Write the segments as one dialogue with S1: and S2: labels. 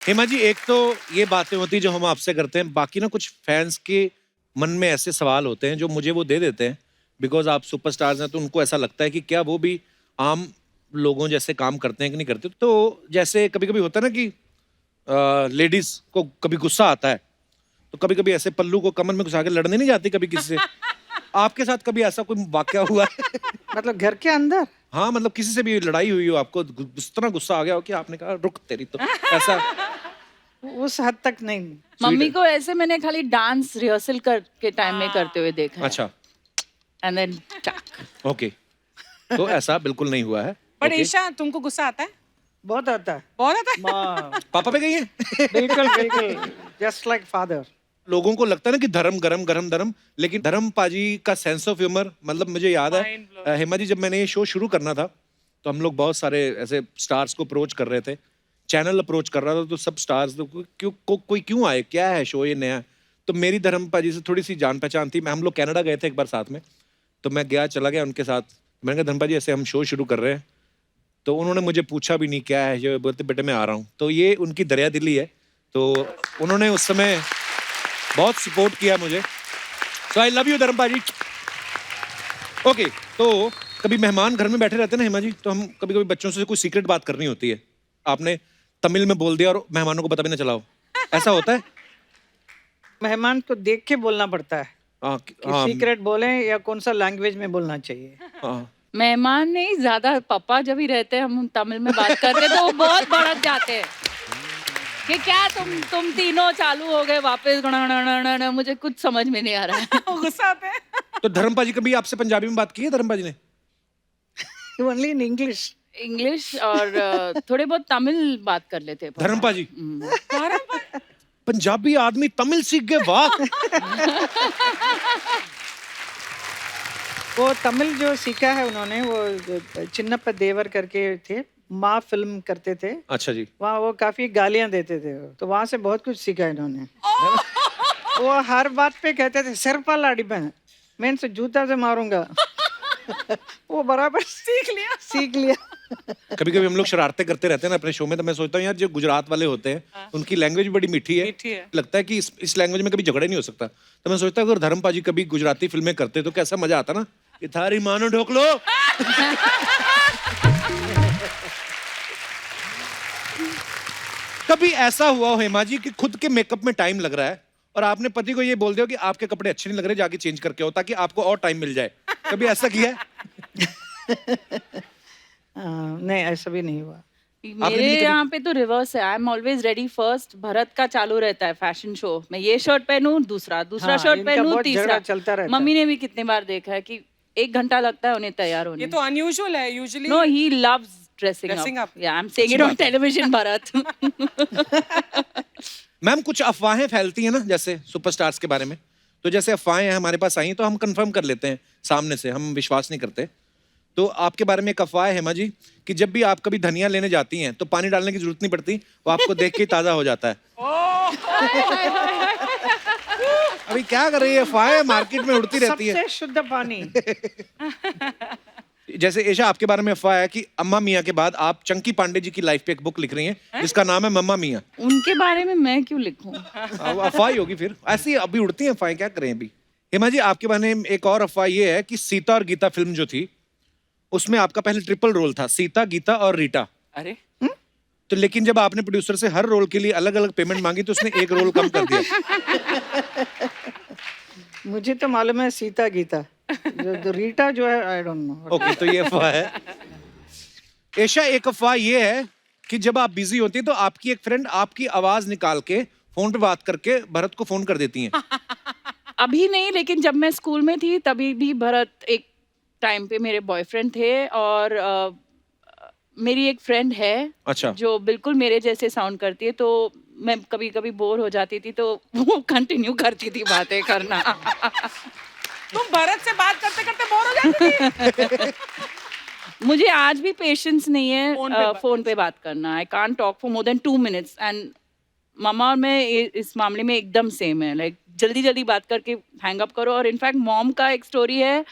S1: हेमा जी, एक तो ये बातें होती जो हम आपसे करते हैं, बाकी ना कुछ फैंस के मन में ऐसे सवाल होते हैं जो मुझे वो दे देते हैं बिकॉज आप सुपरस्टार्स हैं, तो उनको ऐसा लगता है कि क्या वो भी आम लोगों जैसे काम करते हैं कि नहीं करते। तो जैसे कभी कभी होता है ना कि लेडीज को कभी गुस्सा आता है, तो कभी कभी ऐसे पल्लू को कमर में घुसा के लड़ने नहीं जाती कभी किसी से। आपके साथ कभी ऐसा कोई वाकया हुआ है?
S2: मतलब घर के अंदर?
S1: हाँ, मतलब किसी से भी लड़ाई हुई हो, आपको इस तरह गुस्सा आ गया हो कि आपने कहा रुक तेरी तो, ऐसा?
S2: उस हद तक नहीं।
S3: मम्मी को ऐसे मैंने खाली डांस रिहर्सल कर के टाइम में करते हुए देखा है।
S1: अच्छा,
S3: एंड देन
S1: ओके। तो ऐसा बिल्कुल नहीं हुआ है।
S4: But
S1: okay.
S4: ईशा, तुमको गुस्सा आता है?
S2: बहुत आता है।
S4: बहुत आता है?
S2: माँ,
S1: पापा पे गई है?
S2: बिल्कुल बिल्कुल, जस्ट लाइक फादर।
S1: लोगों को लगता है ना कि धर्म गरम गरम धर्म, लेकिन धर्म पाजी का सेंस ऑफ ह्यूमर, मतलब मुझे याद है
S4: Mind blowing.
S1: हेमा जी, जब मैंने ये शो शुरू करना था तो हम लोग बहुत सारे ऐसे स्टार्स को अप्रोच कर रहे थे, चैनल अप्रोच कर रहा था, तो सब स्टार्स कोई क्यों आए, क्या है शो ये नया। तो मेरी धर्म पाजी से थोड़ी सी जान पहचान थी, हम लोग कनाडा गए थे एक बार साथ में, तो मैं चला गया उनके साथ। मैंने कहा धर्म पाजी ऐसे हम शो शुरू कर रहे हैं, तो उन्होंने मुझे पूछा भी नहीं क्या है, जो बोलते बेटे मैं आ रहा हूँ। तो ये उनकी दरिया दिली है, तो उन्होंने उस समय बहुत सपोर्ट किया मुझे। सो आई लव यू धर्म पाजी। ओके, तो कभी मेहमान घर में बैठे रहते हैं ना हेमा जी, तो हम कभी कभी बच्चों से कोई सीक्रेट बात करनी होती है, आपने तमिल में बोल दिया और मेहमानों को पता भी ना चला हो, ऐसा होता है?
S2: मेहमान को देख के बोलना पड़ता है
S1: हाँ
S2: कि
S1: हाँ
S2: सीक्रेट बोले या कौन सा लैंग्वेज में बोलना चाहिए।
S1: हाँ।
S3: मेहमान नहीं, ज्यादा पापा जब ही रहते हैं हम तमिल में बात करते हैं तो वो बहुत भड़क जाते हैं कि क्या तुम तीनों चालू हो गए वापस, मुझे कुछ समझ में नहीं आ रहा है।
S4: गुस्सा आता है?
S1: तो धर्म पाजी कभी आपसे पंजाबी में बात की है धर्म पाजी ने?
S2: Only in English.
S3: इंग्लिश और थोड़े बहुत तमिल बात कर लेते हैं पापा।
S1: धर्म पाजी पंजाबी आदमी तमिल सीख गए, वाह।
S2: वो तमिल जो सीखा है उन्होंने, वो चिन्नप्पा देवर करके थे, माँ फिल्म करते थे,
S1: अच्छा जी।
S2: वहाँ वो काफी गालियां देते थे, तो वहां से बहुत कुछ सीखा इन्होंने। वो हर बात पे कहते थे सिर पर लाड़ी पहन, मैं इनसे जूता से मारूंगा। वो बराबर सीख लिया।
S1: कभी कभी हम लोग शरारतें करते रहते हैं ना अपने शो में, तो मैं सोचता हूँ यार जो गुजरात वाले होते हैं उनकी लैंग्वेज भी बड़ी मीठी है,
S4: मीठी है।
S1: लगता है कि इस लैंग्वेज में कभी झगड़ा नहीं हो सकता। तो मैं सोचता हूँ अगर धर्म पाजी कभी गुजराती फिल्में करते तो कैसा मजा आता ना, कि थारी मानो ढोक लो। कभी ऐसा हुआ हो हेमा जी कि खुद के मेकअप में टाइम लग रहा है और आपने पति को ये बोल दिया कि आपके कपड़े अच्छे नहीं लग रहे, जाके चेंज करके आओ, ताकि आपको और टाइम मिल जाए, कभी ऐसा किया है?
S2: नहीं, ऐसा भी नहीं हुआ।
S3: मेरे यहाँ पे तो रिवर्स है, I am always ready first. Bharat का चालू रहता है फैशन शो, मैं ये शर्ट पहनूं, दूसरा
S2: हाँ,
S3: शर्ट
S2: इनका
S3: पहनूं,
S2: बहुत झगड़ा
S3: तीसरा।
S2: चलता रहता
S3: मम्मी ने भी कितने बार देखा है कि 1 घंटा लगता है उन्हें तैयार होने
S4: ये
S3: में।
S4: तो अनयूजुअल है usually.
S3: No, he loves dressing
S4: Dressing
S3: up.
S4: up.
S3: Yeah, I'm saying it on television, Bharat.
S1: Ma'am कुछ अफवाहें फैलती हैं ना जैसे सुपरस्टार्स के बारे में, तो जैसे अफवाहें हमारे पास आई तो हम कंफर्म कर लेते हैं सामने से, हम विश्वास नहीं करते। तो आपके बारे में एक अफवाह है हेमा जी कि जब भी आप कभी धनिया लेने जाती हैं तो पानी डालने की जरूरत नहीं पड़ती, वो आपको देख के ही ताजा हो जाता है। अभी क्या कर रही है, अफवाहें मार्केट में उड़ती रहती है।
S2: सबसे शुद्ध पानी।
S1: जैसे ईशा आपके बारे में अफवाह है कि अम्मा मियाँ के बाद आप चंकी पांडे जी की लाइफ पे एक बुक लिख रही हैं जिसका नाम है मम्मा मियाँ।
S3: उनके बारे में मैं क्यों लिखूं?
S1: अफवाह ही होगी फिर, ऐसी अभी उड़ती हैं अफवाहें, क्या करें अभी। हेमा जी आपके बारे में एक और अफवाह ये है कि सीता और गीता फिल्म जो थी उसमें आपका पहले ट्रिपल रोल था, सीता, गीता और रीटा।
S4: अरे
S1: तो लेकिन जब आपने प्रोड्यूसर से हर रोल के लिए अलग अलग पेमेंट मांगी तो उसने एक रोल कम कर दिया।
S2: मुझे तो मालूम है सीता गीता, जो रीटा जो है आई डोंट नो।
S1: ओके, तो ये अफवाह है। ईशा एक अफवाह ये है कि जब आप बिजी होती हैं तो आपकी एक फ्रेंड आपकी आवाज निकाल के फोन पे बात करके भरत को फोन कर देती हैं।
S3: अभी नहीं, लेकिन जब मैं स्कूल में थी तभी भी भरत एक टाइम पे मेरे बॉयफ्रेंड थे, और मेरी एक फ्रेंड है
S1: अच्छा।
S3: जो बिल्कुल मेरे जैसे साउंड करती है, तो मैं कभी कभी बोर हो जाती थी तो वो कंटिन्यू करती थी बातें करना।
S4: तुम भरत से बात करते करते बोर हो जाती थी?
S3: मुझे आज भी पेशेंस नहीं
S4: फोन
S3: है
S4: पे
S3: फोन पे बात करना। I can't talk for more than 2 minutes, and मामा और मैं इस मामले में एकदम सेम है। लाइक जल्दी जल्दी बात करके हैंग अप करो। और इनफैक्ट मॉम का एक स्टोरी है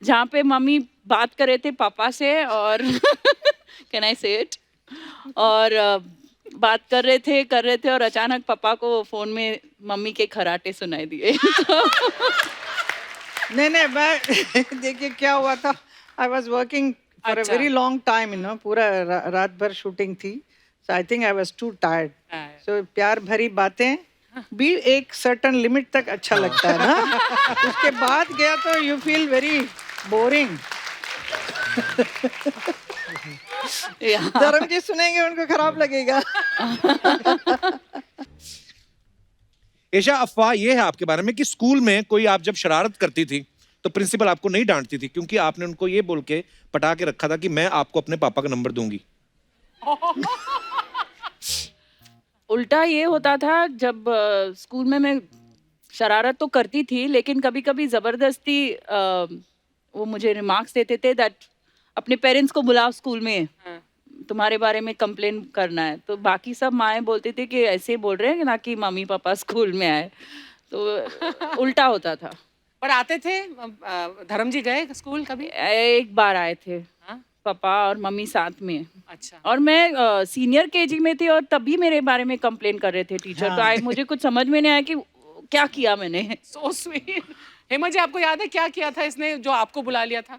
S3: जहाँ पे मम्मी बात कर रहे थे पापा से, और कैन आई से इट, और बात कर रहे थे और अचानक पापा को फोन में मम्मी के खराटे सुनाई दिए।
S2: नहीं नहीं मैं देखिए क्या हुआ था, I was working for a
S4: अच्छा।
S2: वेरी लॉन्ग टाइम, पूरा रात भर शूटिंग थी, so I think I was too tired, so प्यार भरी बातें भी एक सर्टन लिमिट तक अच्छा लगता है ना, उसके बाद गया तो यू फील वेरी बोरिंग। धर्म जी सुनेंगे उनको खराब लगेगा।
S1: ईशा, अफवाह ये है आपके बारे में कि स्कूल में कोई आप जब शरारत करती थी तो प्रिंसिपल आपको नहीं डांटती थी क्योंकि आपने उनको ये बोल के पटा के रखा था कि मैं आपको अपने पापा का नंबर दूंगी।
S3: उल्टा ये होता था जब स्कूल में मैं शरारत तो करती थी, लेकिन कभी कभी जबरदस्ती वो मुझे रिमार्क्स देते थे दैट अपने पेरेंट्स को बुलाओ स्कूल में, तुम्हारे बारे में कंप्लेन करना है। तो बाकी सब माएँ बोलते थे कि ऐसे बोल रहे हैं ना कि मम्मी पापा स्कूल में आए, तो उल्टा होता था।
S4: पर आते थे धर्म जी गए स्कूल कभी?
S3: एक बार आए थे
S4: हाँ?
S3: पापा और मम्मी साथ में,
S4: अच्छा।
S3: और मैं सीनियर केजी में थी और तभी मेरे बारे में कंप्लेन कर रहे थे टीचर। तो आई मुझे कुछ समझ में नहीं आया कि क्या किया मैंने।
S4: So sweet. हेमा जी, आपको याद है क्या किया था इसने जो आपको बुला लिया था?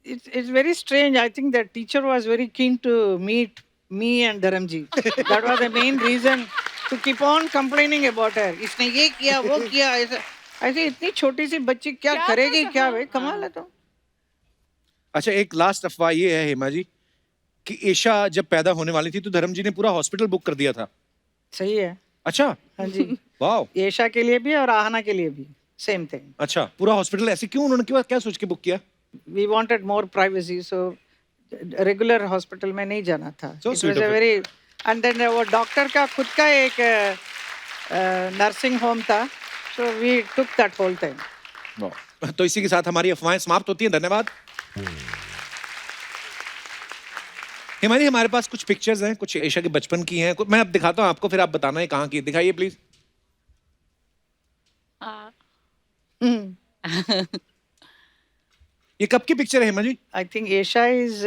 S2: It's very strange. I think that teacher was very keen to meet me and Dharamji. That was the main reason to keep on complaining about her. इसने ये किया वो किया ऐसा, ऐसे इतनी छोटी सी बच्ची क्या
S4: क्या
S2: करेगी,
S4: कर
S2: क्या
S4: सकता?
S2: भाई कमाल है। तो
S1: अच्छा, एक लास्ट अफवाह ये है हेमा जी कि ईशा जब पैदा होने वाली थी तो धर्म जी ने पूरा हॉस्पिटल बुक कर दिया था।
S2: सही है।
S1: अच्छा।
S2: हाँ जी,
S1: वाह।
S2: येशा के लिए भी और आहना के लिए भी सेम थिंग।
S1: अच्छा, पूरा हॉस्पिटल ऐसे क्यों, उन्होंने क्या सोच के बुक किया?
S2: We wanted more privacy, so regular hospital में नहीं जाना था।
S1: So
S2: it
S1: sweet
S2: was
S1: of
S2: a
S1: it.
S2: Very, and then वो डॉक्टर का खुद का एक नर्सिंग होम था, so we took that whole thing.
S1: वाह। तो इसी के साथ हमारी अफवाहें समाप्त होती हैं। धन्यवाद। हिमानी, हमारे पास कुछ पिक्चर्स हैं, कुछ ईशा के बचपन की हैं, मैं अब दिखाता हूँ आपको, फिर आप बताना है कहाँ की। दिखाइए प्लीज। ये कब की पिक्चर है Hema ji?
S2: I think Aisha is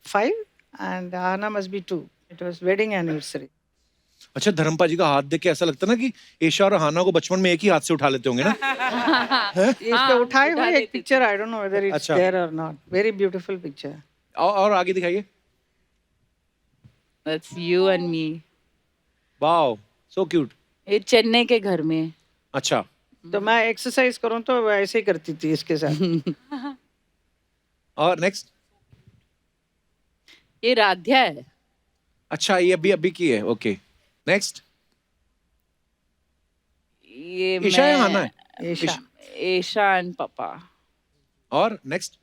S2: 5 and Ahana must be 2. It was wedding anniversary.
S1: अच्छा, धर्मपा जी का हाथ देख के ऐसा लगता ना कि ईशा और हाना को बचपन में एक ही हाथ से उठा लेते होंगे ना।
S2: इस पे उठाए हुए एक picture, I don't know whether it's
S1: अच्छा।
S2: there or not. Very beautiful picture.
S1: और आगे दिखाइए।
S3: That's you and me.
S1: Wow, so cute.
S3: ये चेन्नई के घर में।
S1: अच्छा।
S2: तो मैं एक्सरसाइज करूं तो ऐसे ही करती थी इसके साथ।
S1: और नेक्स्ट।
S3: ये राध्या है।
S1: अच्छा, ये अभी अभी की है। Okay, next.
S3: ये
S1: ईशा या हाना है?
S2: Aisha.
S3: ईशा एंड पापा।
S1: और नेक्स्ट।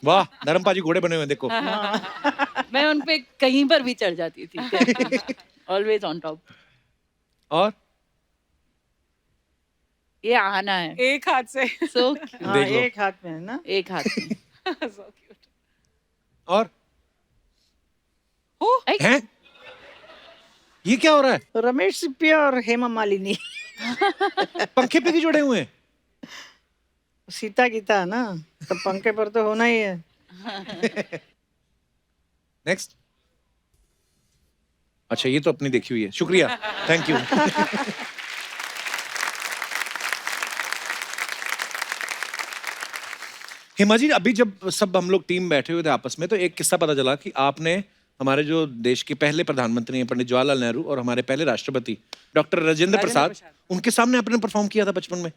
S1: वाह, धर्मपा जी घोड़े बने हुए हैं, देखो।
S3: मैं उन पे कहीं पर भी चढ़ जाती थी। Always on top.
S1: और
S3: ये आना है।
S4: एक हाथ से।
S3: सो
S2: हाँ,
S1: देख लो।
S2: एक हाथ में है ना।
S3: एक हाथ में।
S4: So cute.
S1: और
S3: ऐ,
S1: हैं? ये क्या हो रहा है?
S2: रमेश सिप्पिया और हेमा मालिनी।
S1: पंखे पे भी जुड़े हुए हैं।
S2: सीता गीता है ना, तो पंखे पर तो होना ही है।
S1: नेक्स्ट। अच्छा, ये तो अपनी देखी हुई है, शुक्रिया, थैंक यू। हिमा जी, अभी जब सब हम लोग टीम बैठे हुए थे आपस में, तो एक किस्सा पता चला कि आपने हमारे जो देश के पहले प्रधानमंत्री हैं पंडित जवाहरलाल नेहरू और हमारे पहले राष्ट्रपति डॉक्टर राजेंद्र प्रसाद, उनके सामने आपने परफॉर्म किया था बचपन में।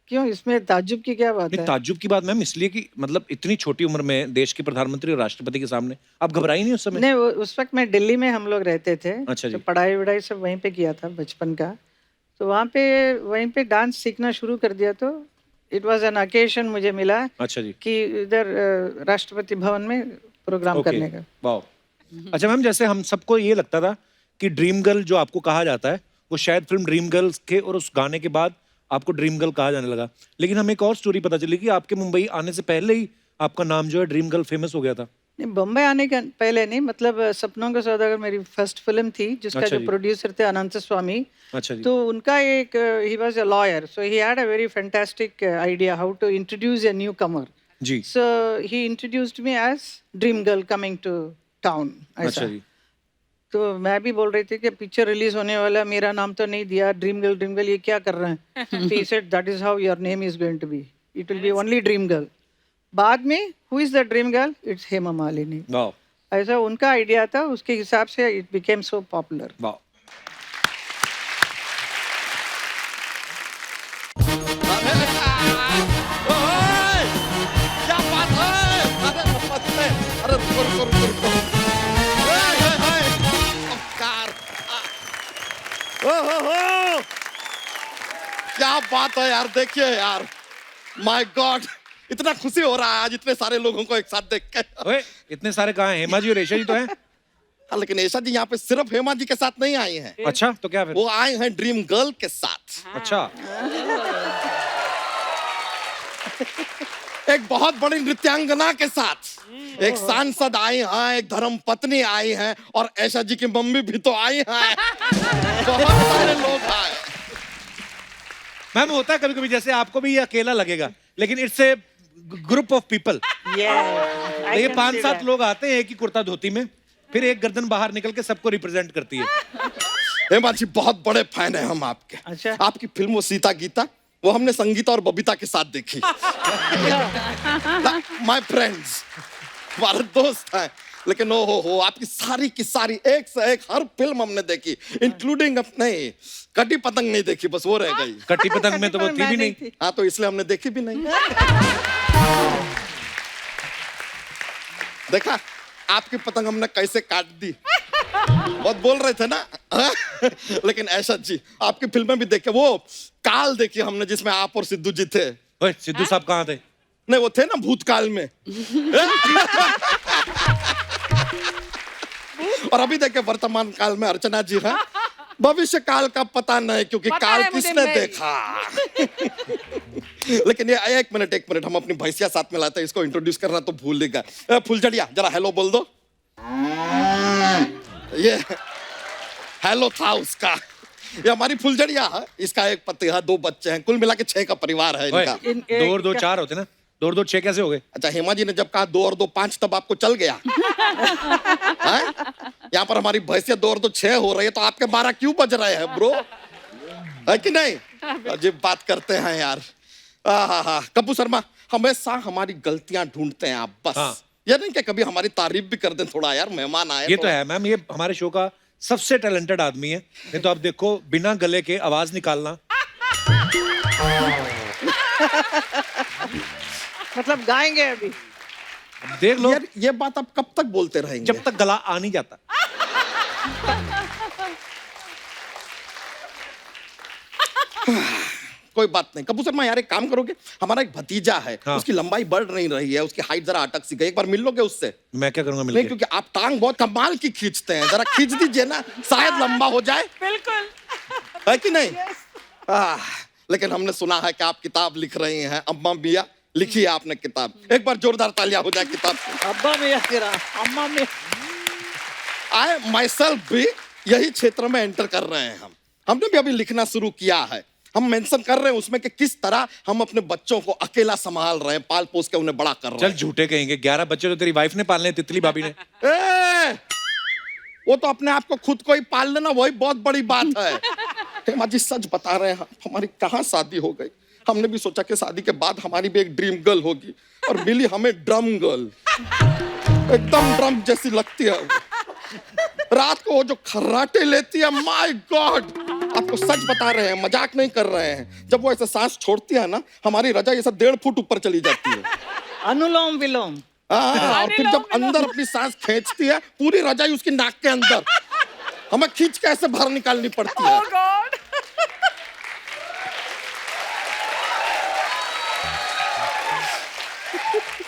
S2: क्यों, इसमें ताज्जुब की क्या बात
S1: नहीं,
S2: है?
S1: ताज्जुब की बात मैम इसलिए कि मतलब इतनी छोटी उम्र में देश के प्रधानमंत्री और राष्ट्रपति के सामने आप घबराई नहीं उस समय?
S2: नहीं, उस वक्त मैं दिल्ली में हम लोग रहते थे।
S1: अच्छा जी।
S2: तो पढ़ाई वढ़ाई सब वहीं पे किया था बचपन का, तो वहाँ पे वहीं पे डांस सीखना शुरू कर दिया। तो इट वाज एन ओकेशन, मुझे मिला
S1: अच्छा जी।
S2: कि इधर राष्ट्रपति भवन में प्रोग्राम करने का।
S1: वाह। अच्छा मैम, जैसे हम सबको ये लगता था कि ड्रीम गर्ल जो आपको कहा जाता है वो शायद फिल्म ड्रीम गर्ल्स के और उस गाने के बाद आपको ड्रीम गर्ल कहा जाने लगा, लेकिन हमें एक और स्टोरी पता चली कि आपके मुंबई आने से पहले ही आपका नाम जो है ड्रीम गर्ल फेमस हो गया था।
S2: नहीं, बम्बई आने के पहले नहीं, मतलब सपनों का सौदागर मेरी फर्स्ट फिल्म थी, जिसका
S1: अच्छा
S2: जो
S1: जी।
S2: प्रोड्यूसर थे अनंत स्वामी।
S1: अच्छा जी।
S2: तो उनका एक, he was a lawyer, so he had a very fantastic idea how to introduce a newcomer.
S1: जी।
S2: So he introduced me as dream girl coming to town
S1: अच्छा
S2: ऐसा।
S1: जी।
S2: तो मैं भी बोल रही थी कि पिक्चर रिलीज होने वाला, मेरा नाम तो नहीं दिया, ड्रीम गर्ल ये क्या कर रहे हैं? He said that is how your name is going to be, it will be only dream girl. बाद में who is the dream girl? It's Hema Malini.
S1: वाह
S2: ऐसा उनका आइडिया था, उसके हिसाब से इट बिकेम सो पॉपुलर।
S1: वाह।
S5: क्या बात है? अरे नमस्ते। अरे रुको। नमस्कार। ओहो, क्या बात है यार, देखिए यार, माय गॉड, इतना खुशी हो रहा है आज इतने सारे लोगों को एक साथ देख के।
S1: ओए इतने सारे कहाँ हैं? हेमा जी और रेशा जी तो हैं।
S5: हाँ, लेकिन ऐशा जी यहाँ पे सिर्फ हेमा जी के साथ नहीं आई हैं,
S1: अच्छा तो क्या फिर?
S5: वो आए हैं ड्रीम गर्ल के साथ।
S1: अच्छा
S5: एक बहुत बड़ी नृत्यांगना के साथ, एक सांसद आई हैं, एक धर्म पत्नी आई हैं, और ऐशा जी की मम्मी भी तो आई हैं। बहुत सारे लोग आए।
S1: मैम होता है कभी कभी, जैसे आपको भी ये अकेला लगेगा, लेकिन it's a group of people. ये 5-7 लोग आते हैं एक ही कुर्ता धोती में, फिर एक गर्दन बाहर निकल के सबको रिप्रेजेंट करती है।
S5: हेमा जी बहुत बड़े फैन है हम आपके।
S2: अच्छा।
S5: आपकी फिल्म वो सीता गीता, वो हमने संगीता और बबीता के साथ देखी। माय फ्रेंड्स, हमारे दोस्त हैं, लेकिन ओ हो आपकी सारी की सारी एक से एक हर फिल्म हमने देखी, इंक्लूडिंग अपने कटी पतंग नहीं देखी, बस वो रह गई।
S1: कट्टी पतंग में तो वो थी भी नहीं।
S5: हाँ, तो इसलिए हमने देखी भी नहीं। देखा आपकी पतंग हमने कैसे काट दी, बहुत बोल रहे थे ना। लेकिन ऐशा जी आपकी फिल्में भी देखे, वो काल देखी हमने जिसमें आप और सिद्धू जी थे।
S1: ओए सिद्धू साहब कहाँ थे?
S5: नहीं, वो थे ना भूतकाल में। और अभी देखे वर्तमान काल में अर्चना जी हैं। भविष्य काल का पता नहीं, क्योंकि
S4: पता
S5: काल
S4: है मुझे,
S5: किसने
S4: मैं-
S5: देखा। लेकिन ये एक मिनट हम अपनी भैंसिया साथ में लाते हैं, इसको इंट्रोड्यूस करना तो भूल ही गए। फुलझड़िया जरा हेलो बोल दो। ये हेलो था उसका। ये हमारी फुलझड़िया है, इसका एक पति है, 2 बच्चे हैं, कुल मिला के 6 का परिवार है
S1: ओए
S5: इनका।
S1: 2 और 2 4 होते ना, 2 और 2 6 कैसे हो गए?
S5: अच्छा, हेमा जी ने जब कहा 2 और 2 5, तब आपको चल गया। यहाँ पर हमारी भैंसिया 2 और 2 6 हो रही है, तो आपके 12 क्यों बज रहे हैं ब्रो? है कि नहीं? अजीब बात करते हैं यार। कपूर शर्मा, हमेशा हमारी गलतियां ढूंढते हैं आप, बस।
S1: हाँ।
S5: ये नहीं कि कभी हमारी तारीफ भी कर दें थोड़ा, यार मेहमान आए।
S1: ये तो है मैम, ये हमारे शो का सबसे टैलेंटेड आदमी है। नहीं तो आप देखो बिना गले के आवाज निकालना।
S2: मतलब गाएंगे अभी।
S1: देख लो,
S5: यार ये बात आप कब तक बोलते रहेंगे?
S1: जब तक गला आ नहीं जाता।
S5: कोई बात नहीं। कपूर शर्मा यार, एक काम करोगे, हमारा एक भतीजा है,
S1: हाँ।
S5: उसकी लंबाई बढ़ नहीं रही है, उसकी हाइट जरा अटक सी गई, एक बार मिल लोगे उससे?
S1: मैं क्या करूंगा
S5: नहीं,
S1: मिलके?
S5: क्योंकि आप टांग बहुत कमाल की खींचते हैं, जरा खींच दीजिए ना, शायद लंबा हो जाए।
S4: बिल्कुल।
S5: है कि नहीं? लेकिन हमने सुना है कि आप किताब लिख रही हैं, अम्मा मिया, लिखी है आपने किताब। एक बार जोरदार तालियां हो जाए किताब की।
S2: अब्बा मियाँ तेरा, अम्मा मियाँ।
S5: आई माई सेल्फ भी यही क्षेत्र में एंटर कर रहे हैं। हमने भी अभी लिखना शुरू किया है। हम मेंशन कर रहे हैं उसमें कि किस तरह हम अपने बच्चों को अकेला संभाल रहे हैं, पाल पोस के उन्हें बड़ा कर रहे
S1: चल
S5: हैं।
S1: झूठे कहेंगे, 11 बच्चे तो तेरी वाइफ ने पालने, तितली भाभी ने।
S5: ए, वो तो अपने आप को खुद को ही पाल लेना, वही बहुत बड़ी बात है। हेमा जी सच बता रहे हैं, हमारी कहाँ शादी हो गई। हमने भी सोचा कि शादी के बाद हमारी भी एक ड्रीम गर्ल होगी, और मिली हमें ड्रम गर्ल। एकदम ड्रम जैसी लगती है वो। रात को वो जो खर्राटे लेती है, माय गॉड, आपको सच बता रहे हैं, मजाक नहीं कर रहे हैं। जब वो ऐसे सांस छोड़ती है ना, हमारी रजा ऐसा 1.5 फुट ऊपर चली जाती है।
S2: अनुलोम विलोम।
S5: और फिर जब अंदर अपनी सांस खींचती है, पूरी रजाई उसकी नाक के अंदर, हमें खींच के ऐसे बाहर निकालनी पड़ती है।
S4: Oh God.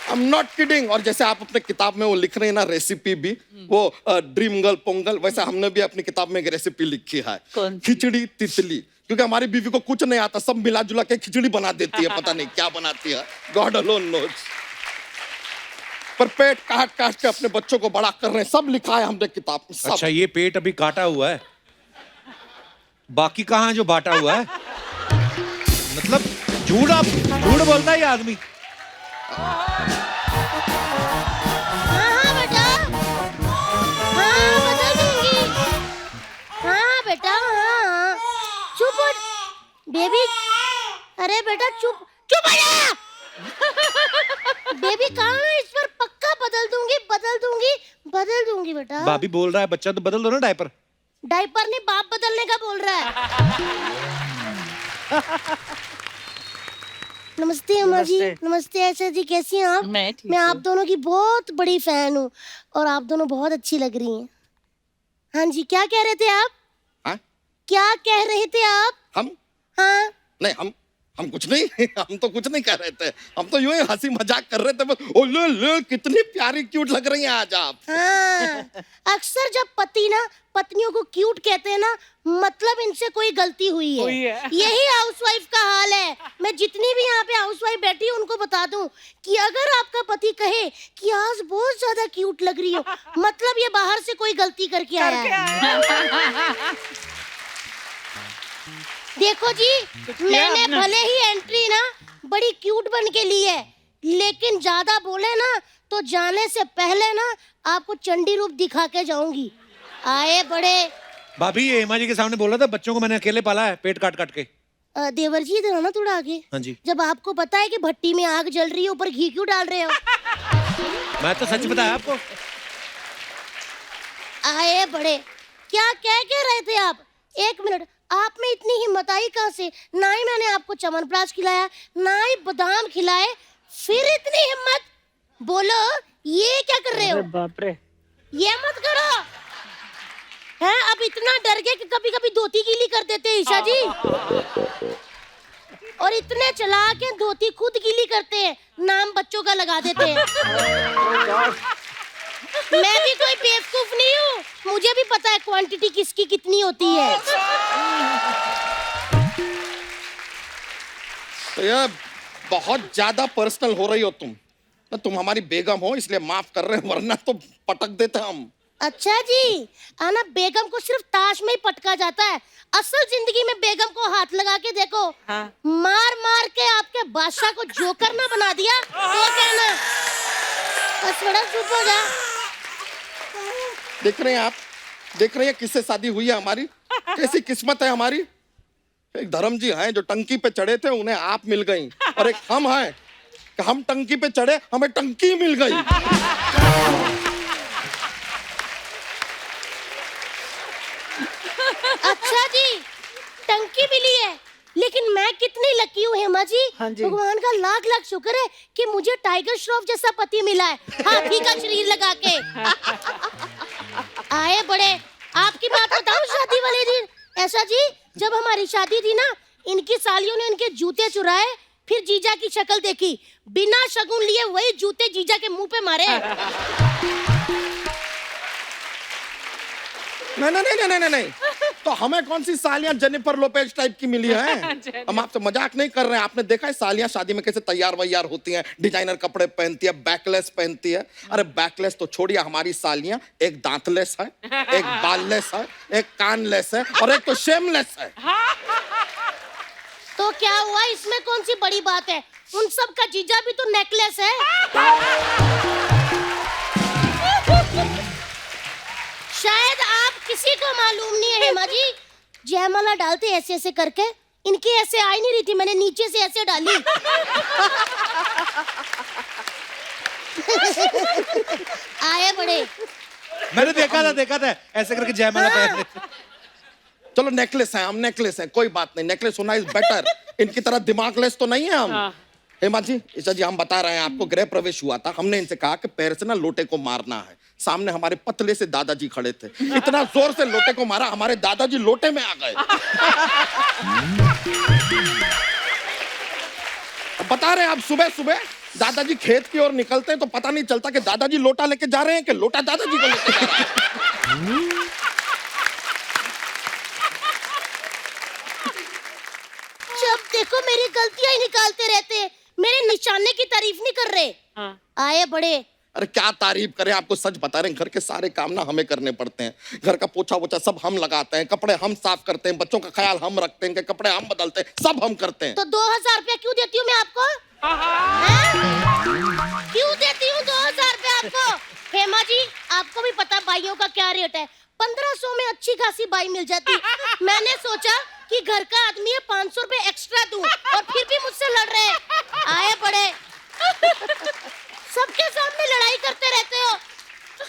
S5: I'm not kidding। और जैसे आप अपने किताब में वो लिख रहे हैं ना रेसिपी भी, वो ड्रीम गर्ल पोंगल, वैसे हमने भी अपनी किताब में एक रेसिपी लिखी है,
S3: कौन सी?
S5: खिचड़ी तितली। क्योंकि हमारी बीवी को कुछ नहीं आता, सब मिला जुला के खिचड़ी बना देती है, पता नहीं क्या बनाती है, गॉड अलोन नोज। पर पेट काट काट के अपने बच्चों को बड़ा कर रहे हैं, सब लिखा है हमने किताब में, सब।
S1: अच्छा ये पेट अभी काटा हुआ है, बाकी कहाँ है जो बांटा हुआ है? मतलब झूठ बोलता है ये आदमी।
S6: बेबी, अरे बेटा चुप चुप हो जा। बेबी कहाँ है? इस पर पक्का बदल दूंगी बेटा।
S1: भाभी बोल रहा है बच्चा, तो बदल दो ना डायपर।
S6: डायपर नहीं, बाप बदलने का बोल रहा है। नमस्ते अम्मा जी।
S2: नमस्ते।
S6: नमस्ते ऐसा जी, कैसी हैं आप?
S3: मैं ठीक
S6: मैं
S3: हूँ।
S6: आप दोनों की बहुत बड़ी फैन हूँ और आप दोनों बहुत अच्छी लग रही हैं। हाँ जी, क्या कह रहे थे आप?
S5: हाँ?
S6: क्या कह रहे थे आप?
S5: हम
S6: हाँ
S5: नहीं, हम कुछ नहीं हम तो कुछ नहीं कर रहे थे, हम तो यूं ही हंसी मजाक कर रहे थे बस। ओ ले ले, कितनी प्यारी क्यूट लग रही हैं आज आप।
S6: हाँ, अक्सर जब पति ना पत्नियों को क्यूट कहते हैं ना, मतलब इनसे कोई गलती हुई
S4: हुई
S6: है।
S4: है।
S6: यही हाउसवाइफ का हाल है। मैं जितनी भी यहाँ पे हाउसवाइफ बैठी हूँ उनको बता दूं कि अगर आपका पति कहे कि आज बहुत ज्यादा क्यूट लग रही हो, मतलब ये बाहर से कोई गलती करके आया है। देखो जी, मैंने भले ही एंट्री ना बड़ी क्यूट बन के ली है, लेकिन ज्यादा बोले ना तो जाने से पहले ना आपको चंडी रूप दिखा के जाऊंगी। आए बड़े।
S1: भाभी ये हेमा जी के सामने बोल रहा था, बच्चों को मैंने अकेले पाला है, पेट काट काट के।
S6: देवर जी इधर आना थोड़ा आगे।
S1: हाँ जी।
S6: जब आपको पता है कि भट्टी में आग जल रही है, ऊपर घी क्यों डाल रहे हो?
S1: मैं तो सच बताया आपको।
S6: आए बड़े, क्या कह के रहे थे आप? एक मिनट, आप में इतनी हिम्मत आई कहाँ से? ना ही मैंने आपको च्यवनप्राश खिलाया, ना ही बादाम खिलाए, फिर इतनी हिम्मत? बोलो, ये क्या कर रहे हो?
S2: अरे बाप रे।
S6: ये मत करो। हैं, अब इतना डर गए कि कभी कभी धोती गीली कर देते हैं ईशा जी। और इतने चला के धोती खुद गीली करते हैं, नाम बच्चों का लगा देते हैं। मैं भी कोई बेवकूफ नहीं हूँ, मुझे भी पता है क्वांटिटी किसकी कितनी होती है।
S5: तो ये बहुत ज्यादा पर्सनल हो रही हो तुम हमारी बेगम हो इसलिए माफ कर रहे हैं, वरना तो पटक देते हम।
S6: अच्छा जी, आना बेगम को सिर्फ ताश में ही पटका जाता है, असल जिंदगी में बेगम को हाथ लगा के देखो।
S2: हाँ।
S6: मार मार के आपके बादशाह को जोकर ना बना दिया तो कहना। बस बड़ा चुप हो जा।
S5: देख रहे हैं आप, देख रहे हैं किससे शादी हुई है हमारी, कैसी किस्मत है हमारी। एक धर्म जी हैं जो टंकी पे चढ़े थे, उन्हें आप मिल गई, और एक हम हैं कि हम टंकी पे चढ़े, हमें टंकी मिल गई।
S6: अच्छा जी, टंकी मिली है, लेकिन मैं कितनी लकी हूँ हेमा जी।
S2: हाँ जी।
S6: भगवान का लाख लाख शुक्र है कि मुझे टाइगर श्रॉफ जैसा पति मिला है, हाथी का शरीर लगा के। आए बड़े, आपकी बात बताऊं शादी वाले दिन। ऐसा जी, जब हमारी शादी थी ना, इनकी सालियों ने इनके जूते चुराए, फिर जीजा की शक्ल देखी, बिना शगुन लिए वही जूते जीजा के मुंह पे मारे।
S5: नहीं, तो हमें कौन सी सालियां जेनिफर लोपेज टाइप की मिली हैं? हम आपसे मजाक नहीं कर रहे हैं। आपने देखा है सालियां शादी में कैसे तैयार वैयार होती हैं, डिजाइनर कपड़े पहनती है, बैकलेस पहनती है। अरे बैकलेस तो छोड़िए, हमारी सालियां एक दांतलेस है, एक बाललेस है, एक कानलेस है, और एक तो शेमलेस है।
S6: तो क्या हुआ, इसमें कौन सी बड़ी बात है? उन सब का जीजा भी तो नेकलेस है। शायद आप किसी को मालूम नहीं है हेमा जी, जयमाला डालते ऐसे ऐसे करके, इनकी ऐसे आई नहीं रही थी, मैंने नीचे से ऐसे डाली। आए बड़े।
S1: मैंने देखा था ऐसे करके जयमाला पहन रहे थे।
S5: चलो नेकलेस है, हम नेकलेस हैं, कोई बात नहीं, नेकलेस होना इज बेटर। इनकी तरह दिमागलेस तो नहीं है हम। हेमा जी, ईशा जी, हम बता रहे हैं आपको, गृह प्रवेश हुआ था, हमने इनसे कहा कि पैर से ना लोटे को मारना है। सामने हमारे पतले से दादाजी खड़े थे, इतना जोर से लोटे को मारा, हमारे दादाजी लोटे में आ गए। बता रहे हैं आप, सुबह सुबह दादाजी खेत की ओर निकलते हैं तो पता नहीं चलता कि दादाजी लोटा लेके जा रहे हैं कि लोटा दादाजी को लेके जा रहा है।
S6: जब देखो मेरी गलतियां ही निकालते रहते हैं, मेरे निशाने की तारीफ नहीं कर रहे। आए बड़े।
S5: अरे क्या तारीफ करें, आपको सच बता रहे हैं, घर के सारे काम ना हमें करने पड़ते हैं। घर का पोछा वोछा सब हम लगाते हैं, कपड़े हम साफ करते हैं, बच्चों का ख्याल हम रखते हैं, कपड़े हम बदलते हैं, सब हम करते हैं।
S6: तो 2000 रुपया क्यों देती हूँ मैं आपको? हैं? क्यों देती हूँ 2000 रुपया आपको? हेमा जी, आपको भी पता बाइयों का क्या रेट है। 1500 में अच्छी खासी बाई मिल जाती। मैंने सोचा कि घर का आदमी है, 500 रुपए एक्स्ट्रा दूं, और फिर भी मुझसे लड़ रहे हैं। आए बड़े सबके सामने लड़ाई करते रहते हो।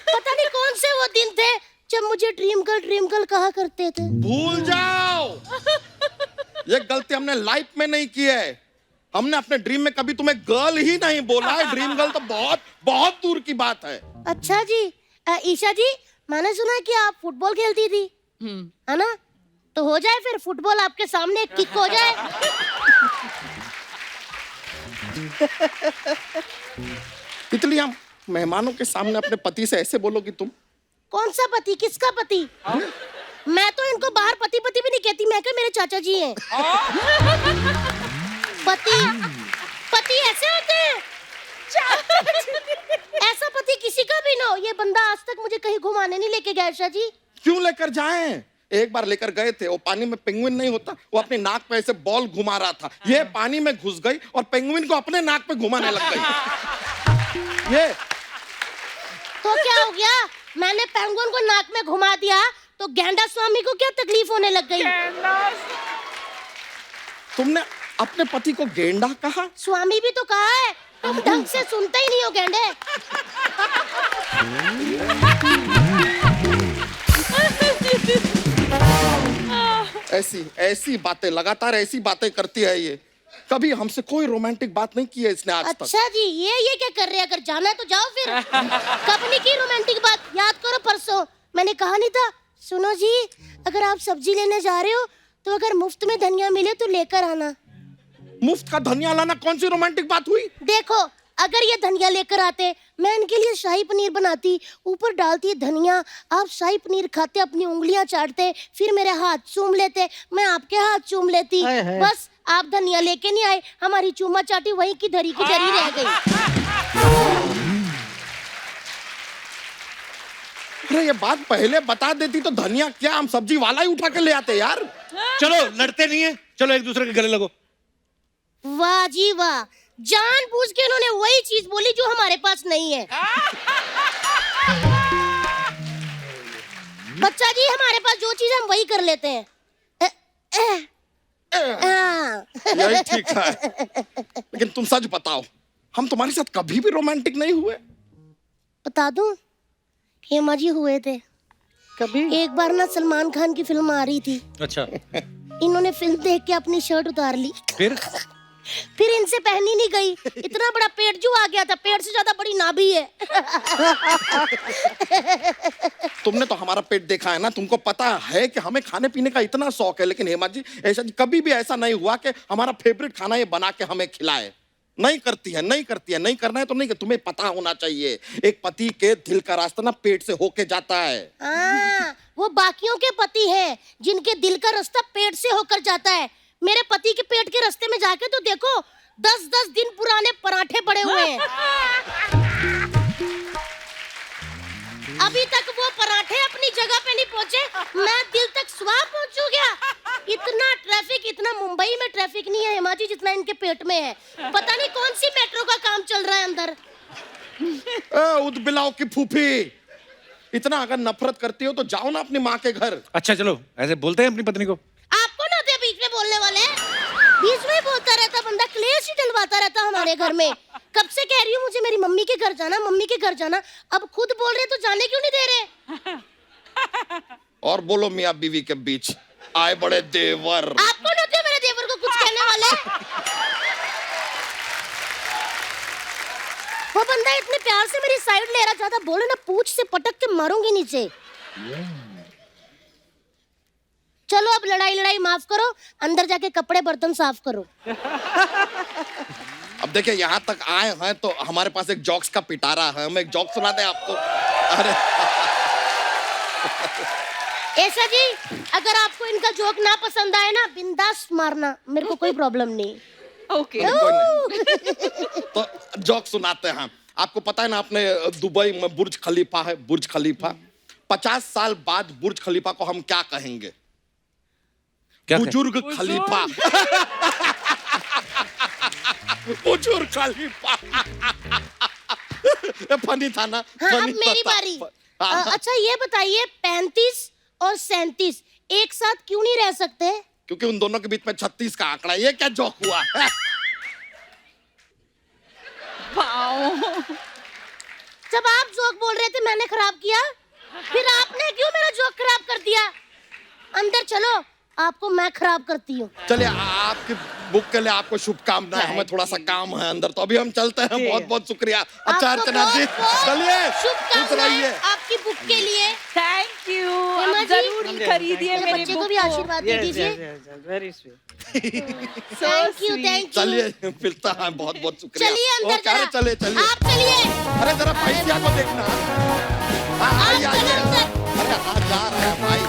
S6: पता नहीं कौन से वो दिन थे जब मुझे ड्रीम गर्ल कहा करते थे।
S5: भूल जाओ, ये गलती हमने लाइफ में नहीं की है। हमने अपने ड्रीम में कभी तुम्हें गर्ल ही नहीं बोला है। ड्रीम गर्ल तो बहुत बहुत दूर की बात है।
S6: अच्छा जी, ईशा जी, मैंने सुना कि आप फुटबॉल खेलती थी, है ना? तो हो जाए फिर फुटबॉल आपके सामने, एक किक हो जाए।
S5: तितली, हम मेहमानों के सामने अपने पति से ऐसे बोलोगी तुम?
S6: कौन सा पति? किसका पति? मैं तो इनको बाहर पति पति भी नहीं कहती, मैं क्या मेरे चाचा जी हैं। पति पति ऐसे होते हैं? ऐसा पति किसी का भी ना हो। ये बंदा आज तक मुझे कहीं घुमाने नहीं लेके गया ईशा जी।
S5: क्यों लेकर जाएं? एक बार लेकर गए थे, वो पानी में पेंगुइन नहीं होता, वो अपनी नाक पे ऐसे बॉल घुमा रहा था, ये पानी में घुस गई और पेंगुइन को अपने नाक पे घुमाने लग गई। ये
S6: तो क्या हो गया? मैंने पेंगुइन को नाक में घुमा दिया तो गेंडा स्वामी को क्या तकलीफ होने लग गई?
S5: तुमने अपने पति को गेंडा कहा?
S6: स्वामी भी तो कहा है, तुम ढंग से सुनते ही नहीं हो गेंडे।
S5: ऐसी ऐसी बातें, लगातार ऐसी बातें करती है ये। कभी हमसे कोई रोमांटिक बात नहीं की है इसने आज तक।
S6: अच्छा जी, ये क्या कर रहे हैं? अगर जाना है तो जाओ फिर। कब नहीं की रोमांटिक बात? याद करो परसों मैंने कहा नहीं था? सुनो जी, अगर आप सब्जी लेने जा रहे हो तो अगर मुफ्त में धनिया मिले तो लेकर आना।
S5: मुफ्त का धनिया लाना कौन सी रोमांटिक बात हुई?
S6: देखो, अगर ये धनिया लेकर आते, मैं इनके लिए शाही पनीर बनाती, ऊपर डालती धनिया, आप शाही पनीर खाते, अपनी उंगलियां चाटते, फिर मेरे हाथ चूम लेते, मैं आपके हाथ चूम लेती।
S2: हाय हाय।
S6: बस आप धनिया लेके नहीं आए, हमारी चूमा चाटी वहीं की धरी रह गई।
S5: अरे ये बात पहले बता देती तो धनिया क्या, हम सब्जी वाला ही उठा के ले आते यार।
S1: चलो लड़ते नहीं है, चलो एक दूसरे के गले लगो।
S6: वाह जी वाह, जानबूझ के इन्होंने वही चीज बोली जो हमारे पास नहीं है। बच्चा जी, हमारे पास जो चीज हम वही कर लेते हैं।
S5: यही ठीक है। लेकिन तुम सच बताओ, हम तुम्हारे साथ कभी भी रोमांटिक नहीं हुए?
S6: बता दूं, हेमा जी हुए थे।
S2: कभी?
S6: एक बार ना सलमान खान की फिल्म आ रही थी,
S1: अच्छा,
S6: इन्होंने फिल्म देख के अपनी शर्ट उतार ली, फिर इनसे पहनी नहीं गई। इतना बड़ा पेट जो आ गया था, पेट से ज्यादा बड़ी नाभि है।
S5: तुमने तो हमारा पेट देखा है ना, तुमको पता है कि हमें खाने पीने का इतना शौक है। लेकिन हेमा जी, ऐसा कभी भी ऐसा नहीं हुआ कि हमारा फेवरेट खाना ये बना के हमें खिलाए। नहीं करती है, नहीं करती है। नहीं करना है तो नहीं, तुम्हें पता होना चाहिए एक पति के दिल का रास्ता ना पेट से होके जाता है।
S6: वो बाकियों के पति हैं जिनके दिल का रास्ता पेट से होकर जाता है। मेरे पति के पेट के रास्ते में जाके तो देखो, 10-10 दिन पुराने पराठे पड़े हुए हैं। अभी तक वो पराठे अपनी जगह पे नहीं पहुंचे, मैं दिल तक स्वाद पहुंचू क्या? इतना ट्रैफिक, इतना मुंबई में ट्रैफिक नहीं है हेमा जी जितना इनके पेट में है। पता नहीं कौन सी मेट्रो का काम चल रहा है अंदर।
S5: उदबिलाव की फूफी, इतना अगर नफरत करती हो तो जाओ ना अपनी माँ के घर।
S1: अच्छा चलो, ऐसे बोलते हैं अपनी पत्नी को?
S6: आपको ना होते बीच में बोलने वाले, बीच में बोलता रहता बंदा, क्लेश ही डलवाता रहता हमारे घर में। कब से कह रही हूँ मुझे मेरी मम्मी के घर जाना, मम्मी के घर जाना, अब खुद बोल रहे तो जाने क्यों नहीं दे रहे?
S5: और बोलो मियाँ बीवी के बीच आए बड़े देवर।
S6: आपको ना होते मेरे देवर को कुछ कहने वाले। वो बंदा इतने प्यार से मेरी साइड ले रहा था, बोले ना पूंछ से पटक के मारूंगी नीचे। चलो अब लड़ाई माफ करो, अंदर जाके कपड़े बर्तन साफ करो।
S5: अब देखिए, यहाँ तक आए हैं तो हमारे पास एक जोक्स का पिटारा है, हम एक जोक सुना दें आपको। अरे
S6: ऐसा जी, अगर आपको इनका जोक ना पसंद आए ना, बिंदास मारना, मेरे को कोई प्रॉब्लम नहीं।
S3: ओके।
S5: तो जोक सुनाते हैं। आपको पता है ना, अपने दुबई में बुर्ज खलीफा है, बुर्ज खलीफा। 50 साल बाद बुर्ज खलीफा को हम क्या कहेंगे? बुजुर्ग खलीफा। बुजुर्ग खलीफा। फनी था ना?
S6: हाँ, अब
S5: फनी
S6: मेरी
S5: था।
S6: बारी।
S5: हाँ।
S6: अच्छा ये बताइए, 35 और 37 एक साथ क्यों नहीं रह सकते?
S5: क्योंकि उन दोनों के बीच में 36 का आंकड़ा है। ये क्या जोक हुआ है?
S6: जब आप जोक बोल रहे थे मैंने खराब किया, फिर आपने क्यों मेरा जोक खराब कर दिया? अंदर चलो, आपको मैं खराब करती हूँ।
S5: चलिए, आपकी बुक के लिए आपको शुभकामनाएं। हमें थोड़ा सा काम है अंदर, तो अभी हम चलते हैं। बहुत बहुत शुक्रिया। अच्छा
S6: आपको
S5: अर्चना जी,
S6: बहुत-बहुत
S5: चलिए खुश
S6: शुभकामनाएं
S5: रहिए।
S6: आपकी बुक के लिए।
S3: Thank you.
S6: हेमा
S3: आप
S6: जी,
S3: जरूर खरीदिए
S6: मेरे
S3: मेरे
S6: बच्चे को
S3: बुक
S6: भी आशीर्वाद दे
S2: Yes,
S6: दीजिए।
S2: yes, yes, yes, very sweet.
S6: Thank you, thank you.
S5: चलिए मिलता है, बहुत बहुत शुक्रिया।
S6: चलिए अंदर
S5: ओके, अरे
S6: जरा।
S5: चलिए चलिए।
S6: आप चलिए।
S5: अरे जरा पैसिया को देखना। हाँ
S6: आप
S5: आइए
S6: चलो
S5: आइए।
S6: अंदर।
S5: अरे हाँ जा रहे हैं भाई।